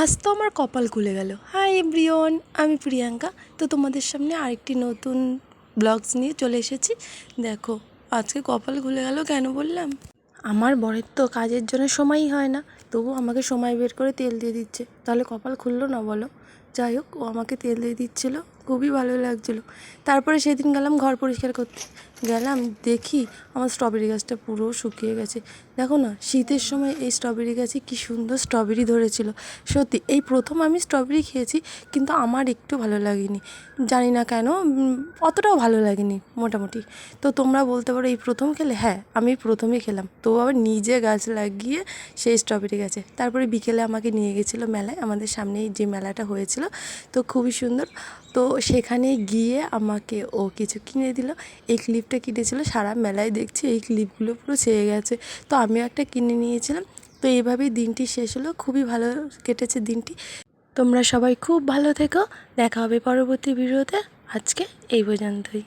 আজ তো আমার কপাল খুলে গেল। হাই এভরিওয়ান, আমি প্রিয়াঙ্কা। তো তোমাদের সামনে আরেকটি নতুন ব্লগস নিয়ে চলে এসেছি। দেখো আজকে কপাল খুলে গেল কেন বললাম, আমার বরের তো কাজের জন্য সময়ই হয় না, তবু আমাকে সময় বের করে তেল দিয়ে দিচ্ছে। তাহলে কপাল খুললো না বলো? যাই হোক, ও আমাকে তেল দিয়ে দিচ্ছিলো, খুবই ভালো লাগছিলো। তারপরে সেদিন গেলাম ঘর পরিষ্কার করতে, গেলাম দেখি আমার স্ট্রবেরি গাছটা পুরো শুকিয়ে গেছে। দেখো না, শীতের সময় এই স্ট্রবেরি গাছে কি সুন্দর স্ট্রবেরি ধরেছিল। সত্যি এই প্রথম আমি স্ট্রবেরি খেয়েছি, কিন্তু আমার একটু ভালো লাগেনি, জানি না কেন, অতটাও ভালো লাগেনি মোটামুটি। তো তোমরা বলতে পারো এই প্রথম খেলে, হ্যাঁ আমি প্রথমই খেলাম, তো আবার নিজে গাছ লাগিয়ে সেই স্ট্রবেরি গাছে। তারপরে বিকেলে আমাকে নিয়ে গেছিলো মেলায়, আমাদের সামনেই যে মেলাটা হয়েছিল, তো খুবই সুন্দর। তো সেখানে গিয়ে আমাকে ও কিছু কিনে দিল। এই ক্লিপটা কিনেছিল, সারা মেলায় দেখছি এই ক্লিপগুলো পুরো ছেয়ে গেছে, তো আমিও একটা কিনে নিয়েছিলাম। তো এইভাবেই দিনটি শেষ হলো, খুবই ভালো কেটেছে দিনটি। তোমরা সবাই খুব ভালো থেকো, দেখা হবে পরবর্তী ভিডিওতে। আজকে এই পর্যন্তই।